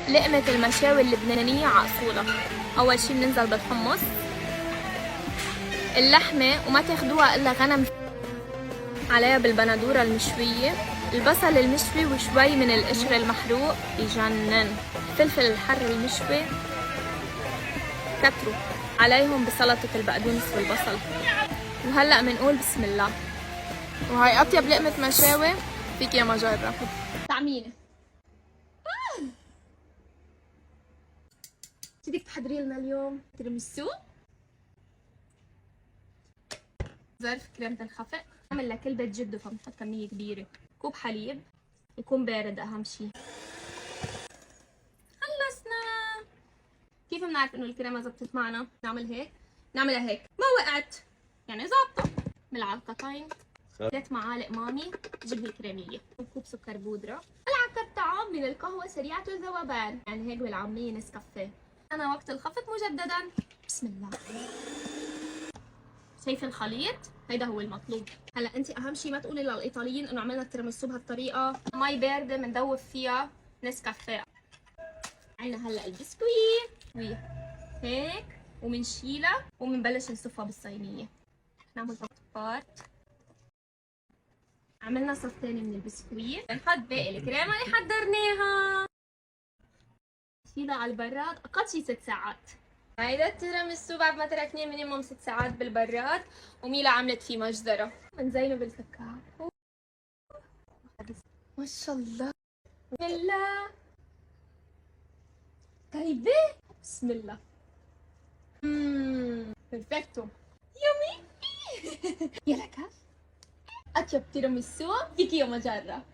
لقمة المشاوي اللبنانية على أصولها. أول شي بننزل بالحمص، اللحمة وما تاخدوها إلا غنم، عليها بالبندورة المشوية، البصل المشوي وشوي من القشر المحروق بجنن، الفلفل الحر المشوي كتروا عليهم بسلطة البقدونس والبصل. وهلأ منقول بسم الله. وهاي أطيب لقمة مشاوي فيك يا مجرة. تعمينة بدك تحضري لنا اليوم تيراميسو، ظرف كريمة الخفق، نعمل لكل بيت جدو فبنحط كمية كبيرة، كوب حليب يكون بارد أهم شي. خلصنا. كيف بنعرف إنه الكريمة زبطت معنا؟ نعمل هيك، نعملها هيك، ما وقعت يعني ظابطة. ملعقتين 3 معالق مامي جبنة كريمية، وكوب سكر بودرة، ملعقة طعام من القهوة سريعة الذوبان، يعني هيك بالعامية نسكافيه. أنا وقت الخفق مجددا. بسم الله. شايف الخليط؟ هيدا هو المطلوب. هلا انت اهم شيء ما تقولي للايطاليين انه عملنا التيراميسو بهالطريقه، مي بارده بندوب فيها نسكافيه. عنا هلا البسكويت هيك، ومنشيلها ومنبلش نصفها بالصينيه. نعمل بارت، عملنا صف ثاني من البسكويت، نحط باقي الكريمه اللي حضرناها، نشيلها على البراد اقل شيء 6 ساعات. هيدا التيراميسو بعد ما تركناه مينيموم 6 ساعات بالبراد، وميلا عملت فيه مجزرة. بنزينه بالكاكاو. ما شاء الله. بالله طيبة. بسم الله. بيرفكتو. يومي. يلا كاف. أطيب تيراميسو فيكي يا مجرة.